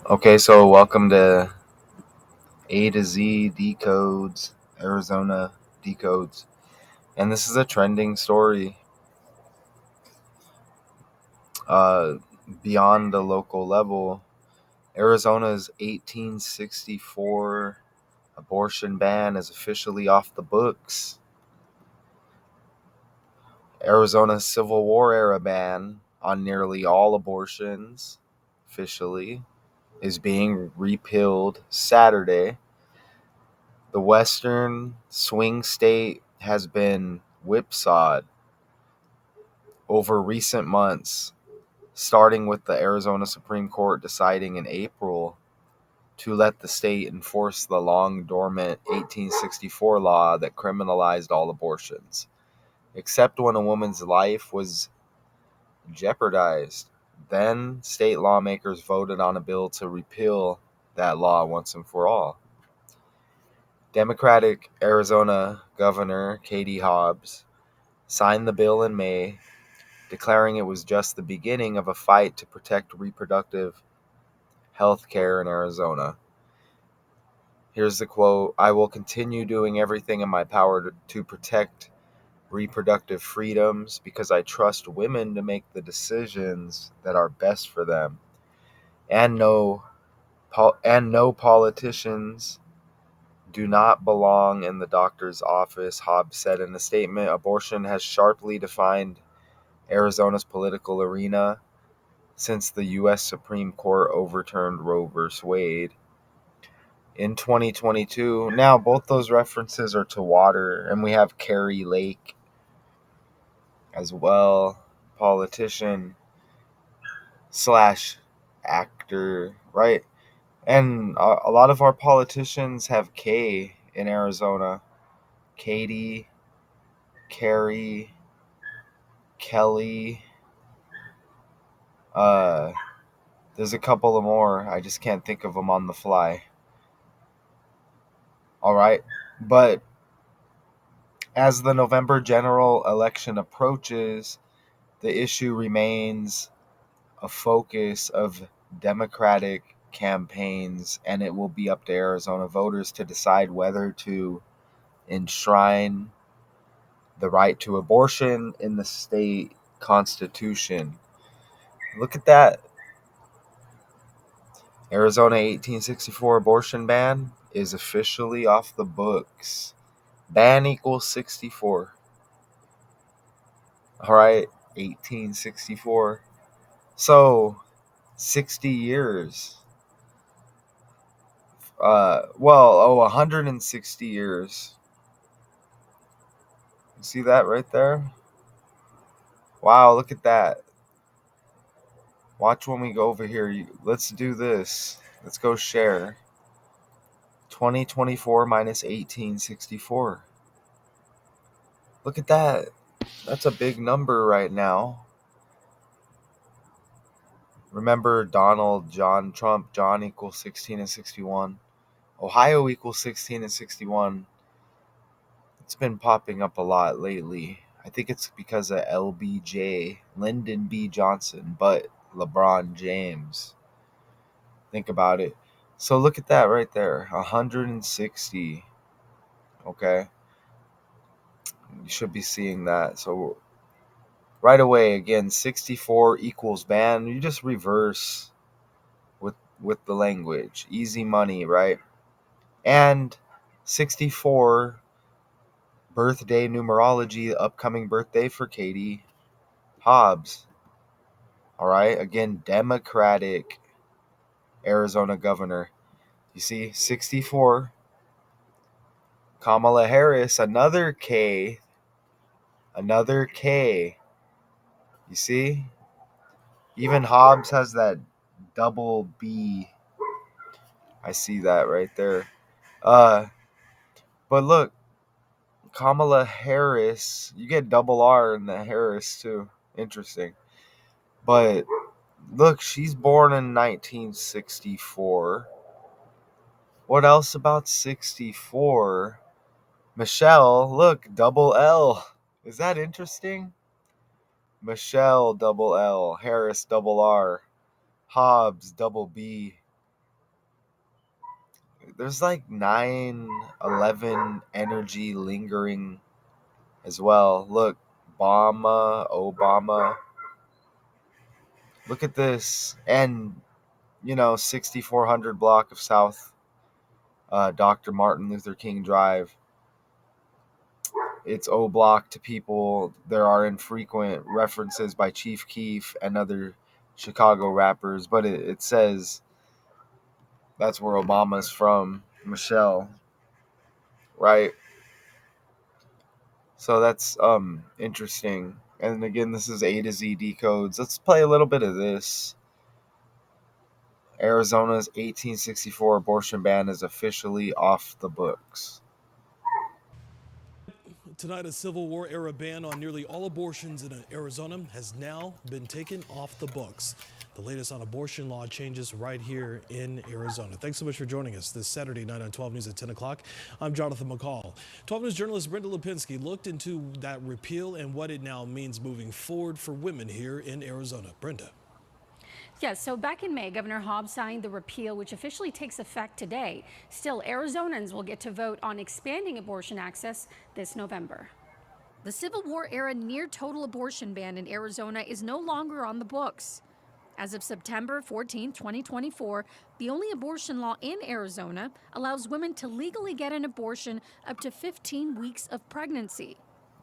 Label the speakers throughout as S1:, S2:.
S1: Okay, so welcome to A to Z Decodes, Arizona Decodes. And this is a trending story uh, beyond the local level. Arizona's 1864 abortion ban is officially off the books. Arizona's Civil War era ban on nearly all abortions officially is being repealed Saturday. The western swing state has been whipsawed over recent months, starting with the Arizona Supreme Court deciding in April to let the state enforce the long-dormant 1864 law that criminalized all abortions, except when a woman's life was jeopardized. Then state lawmakers voted on a bill to repeal that law once and for all. Democratic Arizona Governor Katie Hobbs signed the bill in May, declaring it was just the beginning of a fight to protect reproductive health care in Arizona. Here's the quote: "I will continue doing everything in my power to protect reproductive freedoms because I trust women to make the decisions that are best for them. And no politicians do not belong in the doctor's office," Hobbs said in a statement. Abortion has sharply defined Arizona's political arena since the U.S. Supreme Court overturned Roe v. Wade in 2022. Now, both those references are to water, and we have Carrie Lake as well, politician slash actor, right? And a lot of our politicians have K in Arizona. Katie, Carrie, Kelly. Uh, there's a couple of more. I just can't think of them on the fly. All right, but as the November general election approaches, the issue remains a focus of Democratic campaigns, and it will be up to Arizona voters to decide whether to enshrine the right to abortion in the state constitution. Look at that. Arizona 1864 abortion ban is officially off the books. Ban equals 64. All right, 1864. So 60 years. 160 years. You see that right there? Wow, look at that. Watch when we go over here. Let's do this. Let's go share. 2024 minus 1864. Look at that. That's a big number right now. Remember Donald John Trump, John equals 16 and 61. Ohio equals 16 and 61. It's been popping up a lot lately. I think it's because of LBJ, Lyndon B. Johnson, but LeBron James. Think about it. So look at that right there. 160. Okay. You should be seeing that. So right away, again, 64 equals ban. You just reverse with the language. Easy money, right? And 64 birthday numerology, upcoming birthday for Katie Hobbs. All right. Again, Democratic Arizona governor. You see, 64. Kamala Harris, another K. Another K. You see? Even Hobbs has that double B. I see that right there. Uh, but look, Kamala Harris, you get double R in the Harris too. Interesting. But look, she's born in 1964. What else about 64? Michelle, look, double L. Is that interesting? Michelle, double L. Harris, double R. Hobbs, double B. There's like 9/11 energy lingering as well. Look, Obama. Look at this. And, 6400 block of South Dr. Martin Luther King Drive. It's O Block to people. There are infrequent references by Chief Keef and other Chicago rappers, but it says that's where Obama's from, Michelle, right? So that's interesting. And again, this is A to Z decodes. Let's play a little bit of this. Arizona's 1864 abortion ban is officially off the books.
S2: Tonight, a Civil War era ban on nearly all abortions in Arizona has now been taken off the books. The latest on abortion law changes right here in Arizona. Thanks so much for joining us this Saturday night on 12 News at 10 o'clock. I'm Jonathan McCall. 12 News journalist Brenda Lipinski looked into that repeal and what it now means moving forward for women here in Arizona. Brenda.
S3: Yes, so back in May, Governor Hobbs signed the repeal, which officially takes effect today. Still, Arizonans will get to vote on expanding abortion access this November. The Civil War era near total abortion ban in Arizona is no longer on the books. As of September 14, 2024, the only abortion law in Arizona allows women to legally get an abortion up to 15 weeks of pregnancy.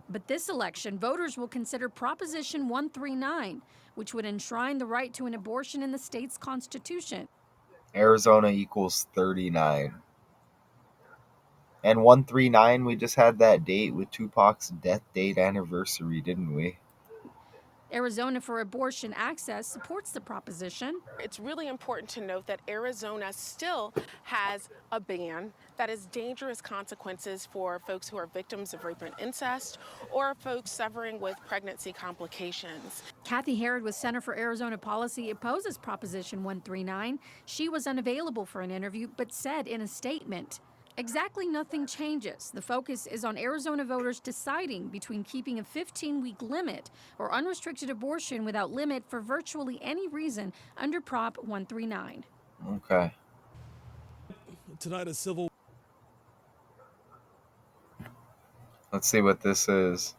S3: But this election, voters will consider Proposition 139, which would enshrine the right to an abortion in the state's constitution.
S1: Arizona equals 39. And 139, we just had that date with Tupac's death date anniversary, didn't we?
S3: Arizona for Abortion Access supports the proposition.
S4: It's really important to note that Arizona still has a ban that has dangerous consequences for folks who are victims of rape and incest or folks suffering with pregnancy complications.
S3: Kathy Herod with Center for Arizona Policy opposes Proposition 139. She was unavailable for an interview, but said in a statement, exactly nothing changes. The focus is on Arizona voters deciding between keeping a 15-week limit or unrestricted abortion without limit for virtually any reason under Prop 139.
S1: Okay.
S2: Tonight, a civil.
S1: Let's see what this is.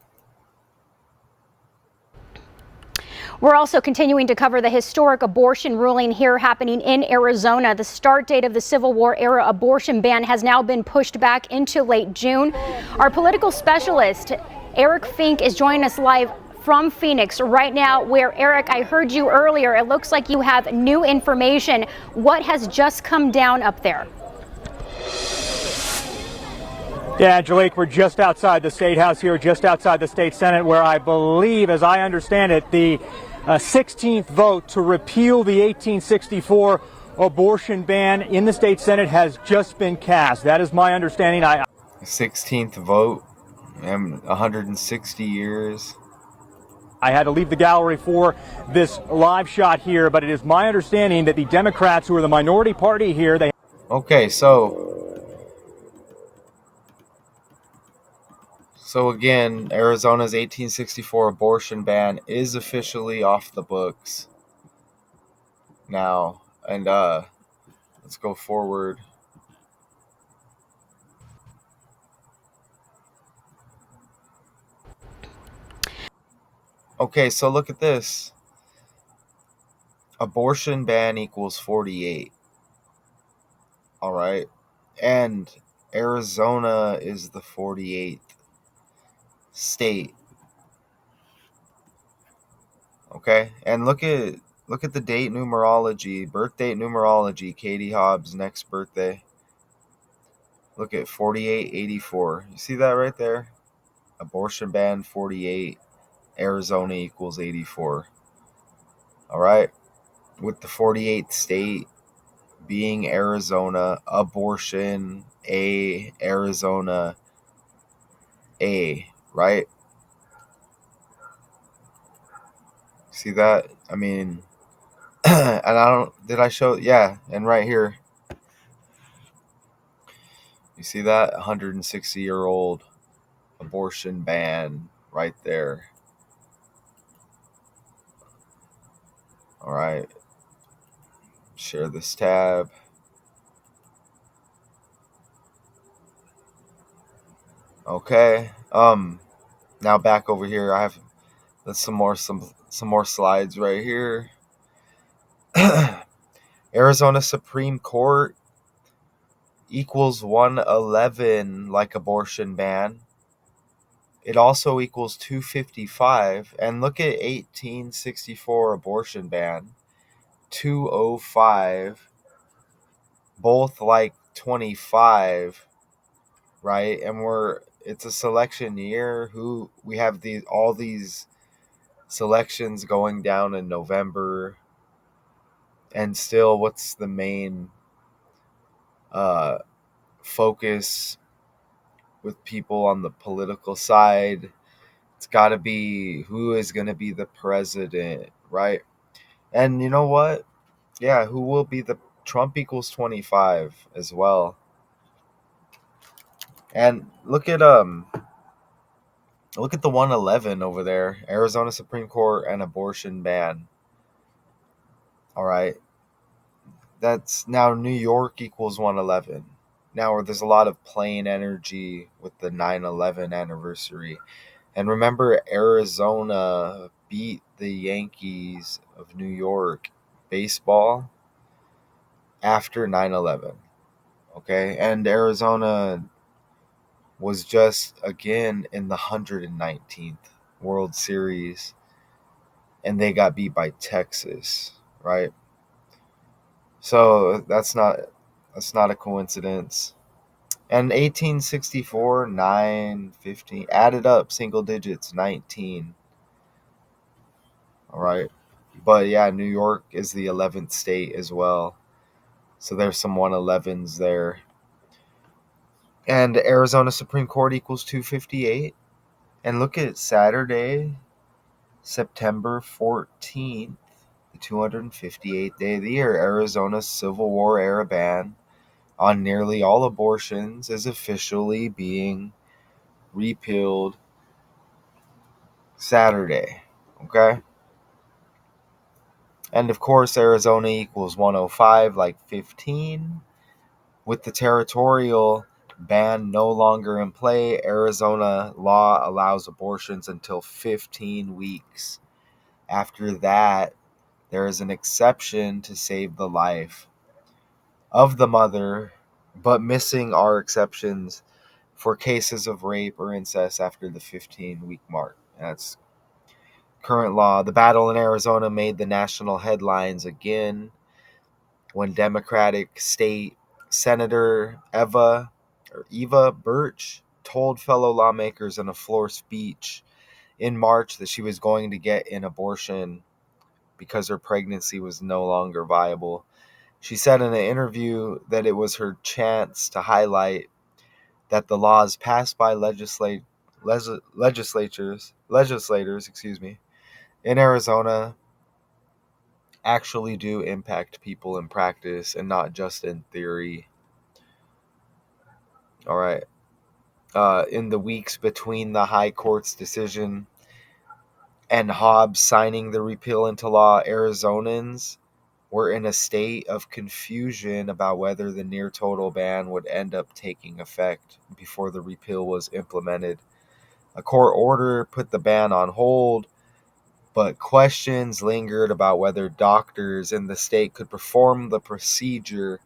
S5: We're also continuing to cover the historic abortion ruling here happening in Arizona. The start date of the Civil War era abortion ban has now been pushed back into late June. Our political specialist, Eric Fink, is joining us live from Phoenix right now, where, Eric, I heard you earlier. It looks like you have new information. What has just come down up there?
S6: Yeah, Angelique, we're just outside the State House here, just outside the State Senate, where I believe, as I understand it, the 16th vote to repeal the 1864 abortion ban in the State Senate has just been cast. That is my understanding.
S1: 16th vote in 160 years.
S6: I had to leave the gallery for this live shot here, but it is my understanding that the Democrats, who are the minority party here, they...
S1: Okay, so again, Arizona's 1864 abortion ban is officially off the books now. And let's go forward. Okay, so look at this. Abortion ban equals 48. All right. And Arizona is the 48th state. Okay? And look at the date numerology, birth date numerology, Katie Hobbs' next birthday. Look at 4884. You see that right there? Abortion ban 48. Arizona equals 84. All right? With the 48th state being Arizona, abortion Arizona right? See that? I mean, and did I show? Yeah, and right here, you see that 160-year-old abortion ban right there. All right, share this tab. Okay. Now back over here, I have some more slides right here. Arizona Supreme Court equals 111 like abortion ban. It also equals 255. And look at 1864 abortion ban, 205, both like 25, right? And it's a selection year. Who we have all these selections going down in November, and still, what's the main uh, focus with people on the political side? It's got to be who is going to be the president, right? And you know what? Yeah, who will be the Trump equals 25 as well. And look at the 111 over there, Arizona Supreme Court and abortion ban. All right. That's now New York equals 111. Now there's a lot of playing energy with the 9/11 anniversary. And remember, Arizona beat the Yankees of New York baseball after 9/11. Okay? And Arizona was just again in the 119th World Series, and they got beat by Texas, right? So that's not a coincidence. And 1864, 9, 15, added up single digits, 19. All right. But yeah, New York is the 11th state as well. So there's some 111s there. And Arizona Supreme Court equals 258. And look at Saturday, September 14th, the 258th day of the year. Arizona's Civil War era ban on nearly all abortions is officially being repealed Saturday. Okay? And of course, Arizona equals 105, like 15. With the territorial ban no longer in play, Arizona law allows abortions until 15 weeks. After that, there is an exception to save the life of the mother, but missing are exceptions for cases of rape or incest after the 15-week mark. That's current law. The battle in Arizona made the national headlines again when Democratic State Senator Eva Birch told fellow lawmakers in a floor speech in March that she was going to get an abortion because her pregnancy was no longer viable. She said in an interview that it was her chance to highlight that the laws passed by legislators, in Arizona actually do impact people in practice and not just in theory. All right. In the weeks between the High Court's decision and Hobbs signing the repeal into law, Arizonans were in a state of confusion about whether the near total ban would end up taking effect before the repeal was implemented. A court order put the ban on hold, but questions lingered about whether doctors in the state could perform the procedure.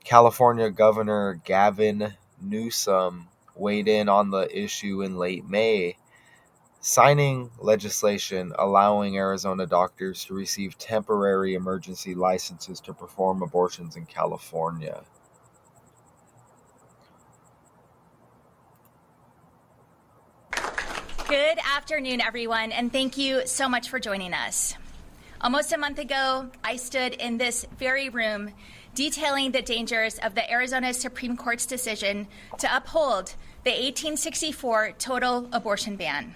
S1: California Governor Gavin Newsom weighed in on the issue in late May, signing legislation allowing Arizona doctors to receive temporary emergency licenses to perform abortions in California.
S7: Good afternoon, everyone, and thank you so much for joining us. Almost a month ago, I stood in this very room detailing the dangers of the Arizona Supreme Court's decision to uphold the 1864 total abortion ban.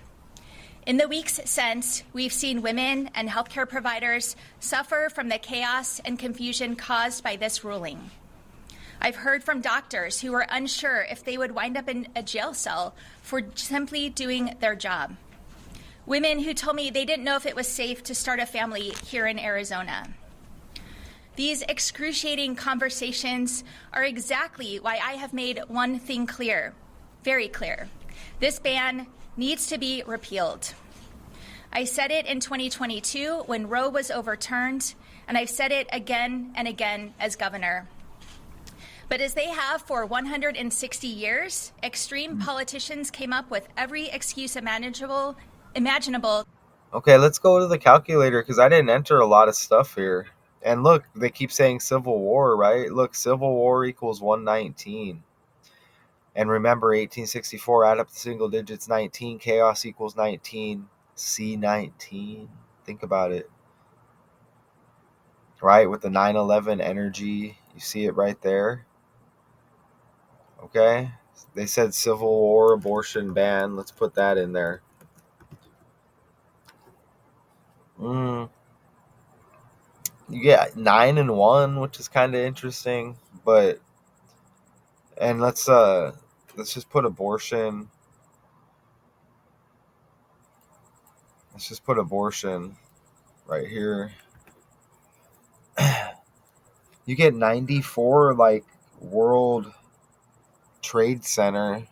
S7: In the weeks since, we've seen women and healthcare providers suffer from the chaos and confusion caused by this ruling. I've heard from doctors who were unsure if they would wind up in a jail cell for simply doing their job. Women who told me they didn't know if it was safe to start a family here in Arizona. These excruciating conversations are exactly why I have made one thing clear. very clear. This ban needs to be repealed. I said it in 2022 when Roe was overturned, and I've said it again and again as governor. But as they have for 160 years, extreme politicians came up with every excuse imaginable.
S1: Okay, let's go to the calculator because I didn't enter a lot of stuff here. And look, they keep saying Civil War, right? Look, Civil War equals 119. And remember, 1864, add up the single digits, 19. Chaos equals 19. C19. Think about it. Right? With the 9/11 energy. You see it right there. Okay? They said Civil War, abortion ban. Let's put that in there. You get 9 and 1, which is kind of interesting. But, and let's just put abortion. Let's just put abortion right here. You get 94 like World Trade Center,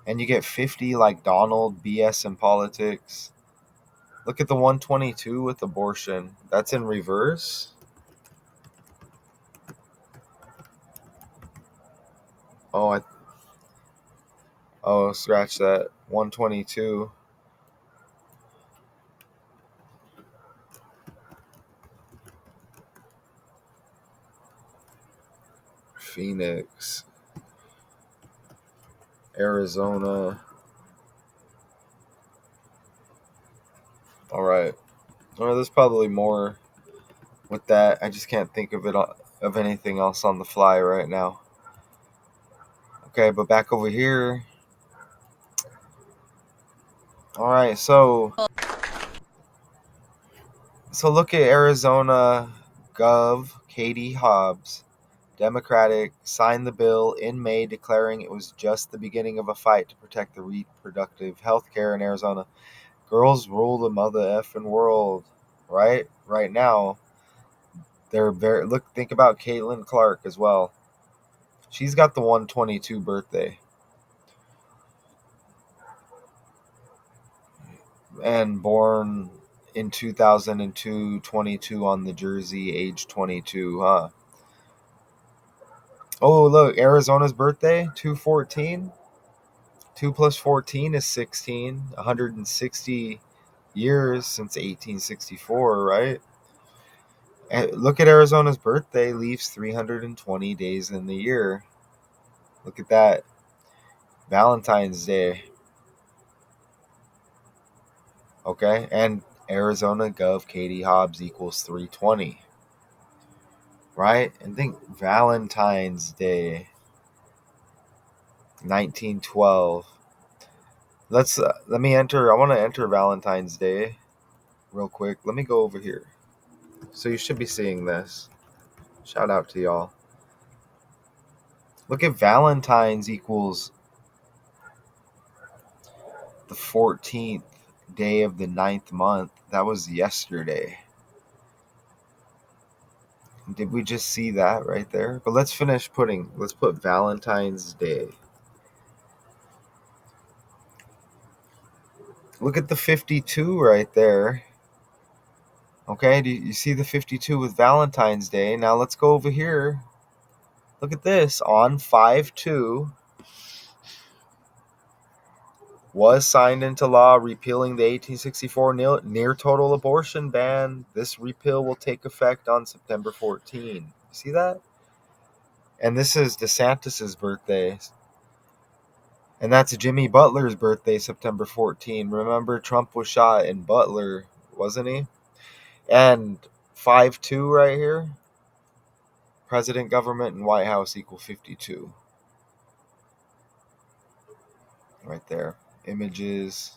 S1: and you get 50 like Donald BS in politics. Look at the 122 with abortion. That's in reverse. Oh, scratch that. 122. Phoenix, Arizona. All right. Well, there's probably more with that. I just can't think of anything else on the fly right now. Okay, but back over here. All right, so look at Arizona Gov. Katie Hobbs, Democratic, signed the bill in May, declaring it was just the beginning of a fight to protect the reproductive health care in Arizona. Girls rule the mother effing world, right? Right now, they're think about Caitlin Clark as well. She's got the 122 birthday. And born in 2002, 22 on the jersey, age 22, huh? Oh, look, Arizona's birthday, 214. 2 plus 14 is 16. 160 years since 1864, right? And look at Arizona's birthday, leaves 320 days in the year. Look at that. Valentine's Day. Okay, and Arizona Gov. Katie Hobbs equals 320. Right? And think Valentine's Day, 1912. Let me enter. I want to enter Valentine's Day real quick. Let me go over here. So you should be seeing this. Shout out to y'all. Look at Valentine's equals the 14th day of the 9th month. That was yesterday. Did we just see that right there? But let's put Valentine's Day. Look at the 52 right there. Okay, do you see the 52 with Valentine's Day? Now let's go over here. Look at this. On 5/2 was signed into law repealing the 1864 near total abortion ban. This repeal will take effect on September 14. See that? And this is DeSantis's birthday. And that's Jimmy Butler's birthday, September 14. Remember, Trump was shot in Butler, wasn't he? And 5/2 right here. President, government, and White House equal 52. Right there. Images.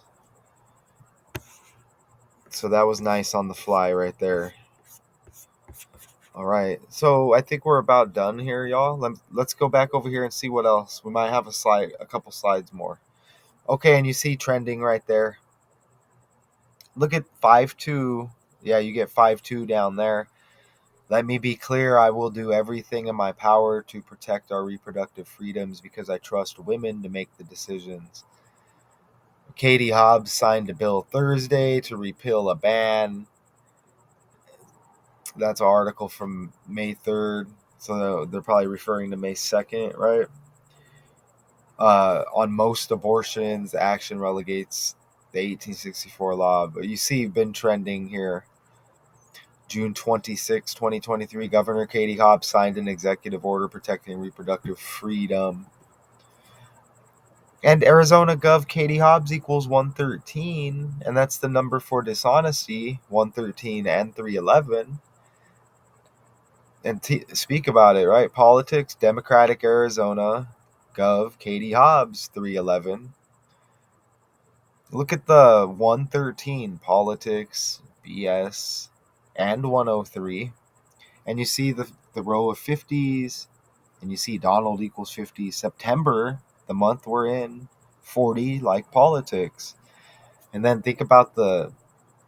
S1: So that was nice on the fly right there. All right. So I think we're about done here, y'all. Let's go back over here and see what else. We might have a couple slides more. Okay, and you see trending right there. Look at 5/2. Yeah, you get 5/2 down there. Let me be clear, I will do everything in my power to protect our reproductive freedoms because I trust women to make the decisions. Katie Hobbs signed a bill Thursday to repeal a ban. That's an article from May 3rd, so they're probably referring to May 2nd, right? On most abortions, the action relegates the 1864 law. But you see, been trending here. June 26, 2023, Governor Katie Hobbs signed an executive order protecting reproductive freedom. And Arizona Gov Katie Hobbs equals 113, and that's the number for dishonesty, 113 and 311. And speak about it, right? Politics, Democratic Arizona Gov Katie Hobbs, 311. Look at the 113, politics, BS, and 103. And you see the row of 50s, and you see Donald equals 50. September, the month we're in, 40, like politics. And then think about the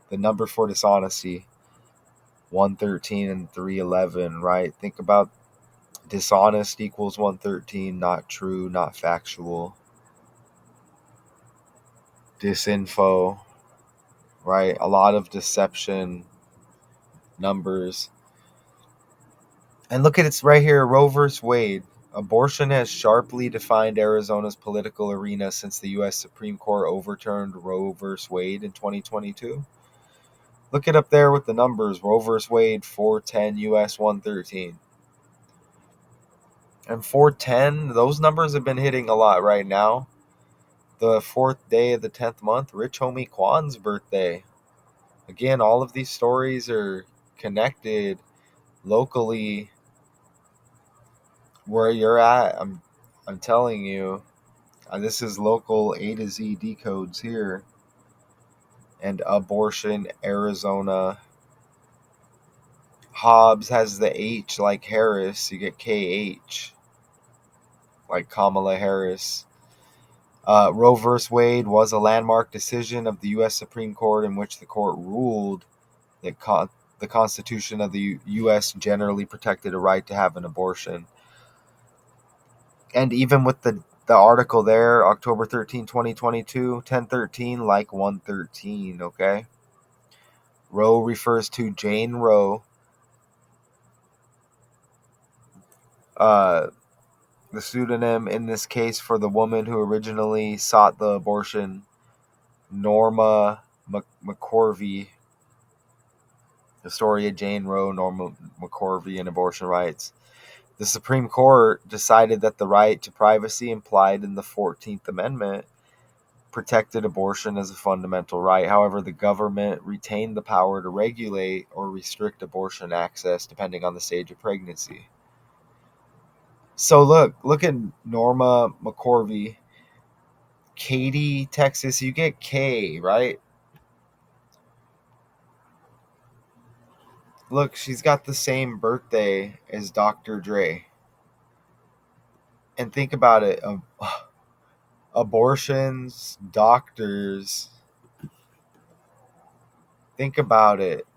S1: number for dishonesty, 113 and 311, right? Think about dishonest equals 113, not true, not factual. Disinfo, right? A lot of deception numbers. And look at it's right here, Roe vs. Wade. Abortion has sharply defined Arizona's political arena since the U.S. Supreme Court overturned Roe vs. Wade in 2022. Look it up there with the numbers. Roe vs. Wade, 410, U.S. 113. And 410, those numbers have been hitting a lot right now. The 4th day of the 10th month, Rich Homie Kwan's birthday. Again, all of these stories are connected locally where you're at. I'm telling you, this is local A to Z decodes here. And abortion, Arizona. Hobbs has the H like Harris. You get KH like Kamala Harris. Roe vs. Wade was a landmark decision of the U.S. Supreme Court in which the court ruled that the Constitution of the U.S. generally protected a right to have an abortion. And even with the article there, October 13, 2022, 1013, like 113, okay? Roe refers to Jane Roe. The pseudonym in this case for the woman who originally sought the abortion, Norma McCorvey. The story of Jane Roe, Norma McCorvey, and abortion rights. The Supreme Court decided that the right to privacy implied in the 14th Amendment protected abortion as a fundamental right. However, the government retained the power to regulate or restrict abortion access depending on the stage of pregnancy. So look at Norma McCorvey. Katy, Texas, you get K, right? Look, she's got the same birthday as Dr. Dre. And think about it. Abortions, doctors. Think about it.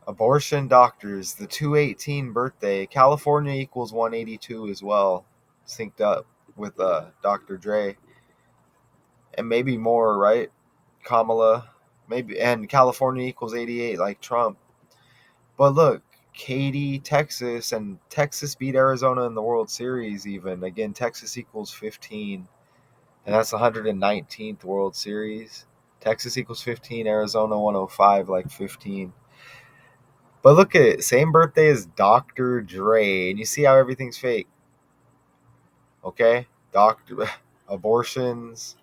S1: Abortion, doctors, the 218 birthday. California equals 182 as well. Synced up with Dr. Dre. And maybe more, right? Kamala. Maybe, and California equals 88 like Trump. But look, Katy, Texas, and Texas beat Arizona in the World Series even. Again, Texas equals 15. And that's the 119th World Series. Texas equals 15, Arizona 105 like 15. But look at it, same birthday as Dr. Dre, and you see how everything's fake. Okay? Abortions,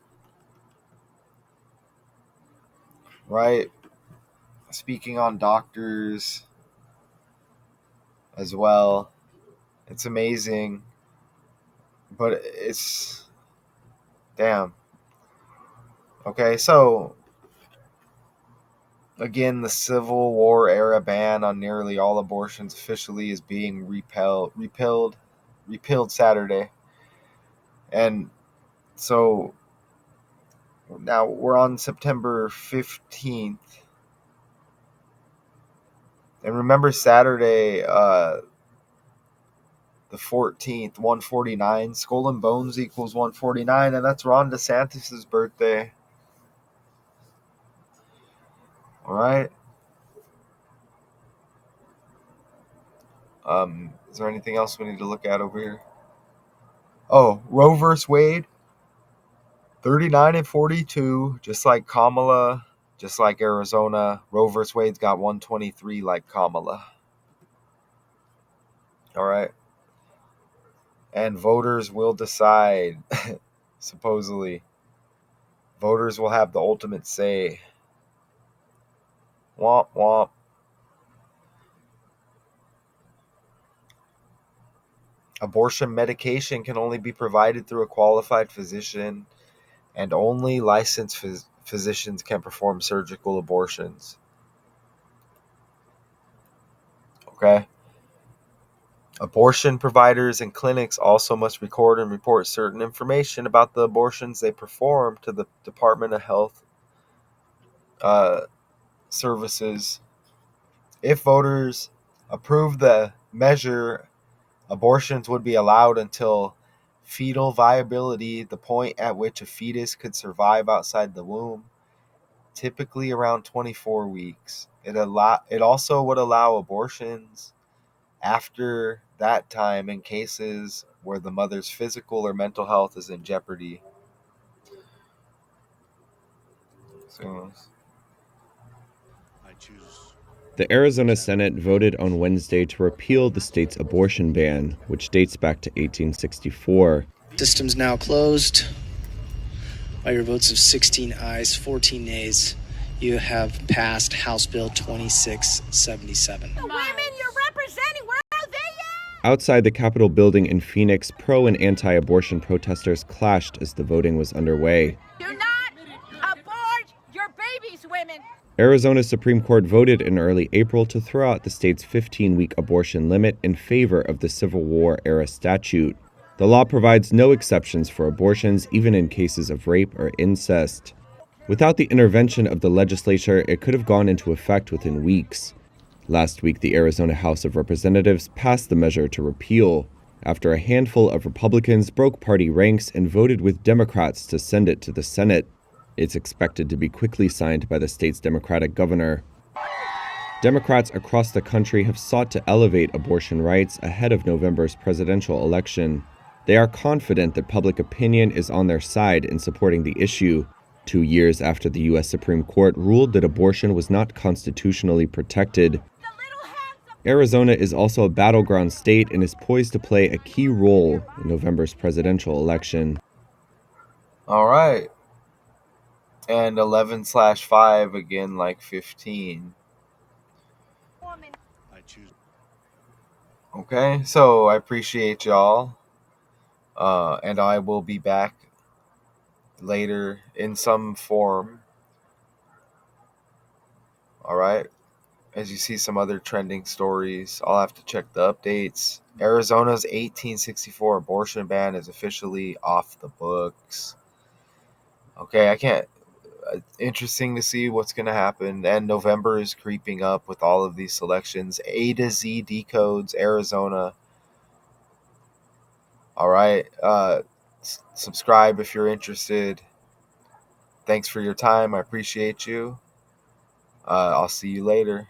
S1: right? Speaking on doctors as well. It's amazing. But it's damn. Okay, so again, the Civil War era ban on nearly all abortions officially is being repealed Saturday. And so now we're on September 15th. And remember Saturday, the 14th, 149. Skull and Bones equals 149, and that's Ron DeSantis' birthday. All right. Is there anything else we need to look at over here? Oh, Roe versus Wade, 39 and 42, just like Kamala, just like Arizona. Roe versus Wade's got 123 like Kamala. All right. And voters will decide, supposedly. Voters will have the ultimate say. Womp womp. Abortion medication can only be provided through a qualified physician, and only licensed physicians can perform surgical abortions. Okay? Abortion providers and clinics also must record and report certain information about the abortions they perform to the Department of Health Services. If voters approve the measure, abortions would be allowed until fetal viability, the point at which a fetus could survive outside the womb, typically around 24 weeks. It also would allow abortions after that time in cases where the mother's physical or mental health is in jeopardy. So,
S8: The Arizona Senate voted on Wednesday to repeal the state's abortion ban, which dates back to 1864.
S9: System's now closed. By your votes of 16 ayes, 14 nays, you have passed House Bill 2677.
S10: The women you're representing, where are they at?
S8: Outside the Capitol building in Phoenix, pro and anti-abortion protesters clashed as the voting was underway.
S10: Do not abort your babies, women.
S8: Arizona's Supreme Court voted in early April to throw out the state's 15-week abortion limit in favor of the Civil War-era statute. The law provides no exceptions for abortions, even in cases of rape or incest. Without the intervention of the legislature, it could have gone into effect within weeks. Last week, the Arizona House of Representatives passed the measure to repeal, after a handful of Republicans broke party ranks and voted with Democrats to send it to the Senate. It's expected to be quickly signed by the state's Democratic governor. Democrats across the country have sought to elevate abortion rights ahead of November's presidential election. They are confident that public opinion is on their side in supporting the issue, 2 years after the U.S. Supreme Court ruled that abortion was not constitutionally protected. Arizona is also a battleground state and is poised to play a key role in November's presidential election.
S1: all right. And 11/5 again, like 15. Okay, so I appreciate y'all. And I will be back later in some form. All right. As you see some other trending stories, I'll have to check the updates. Arizona's 1864 abortion ban is officially off the books. Okay, I can't. Interesting to see what's going to happen. And November is creeping up with all of these selections. A to Z decodes Arizona. All right. Subscribe if you're interested. Thanks for your time. I appreciate you. I'll see you later.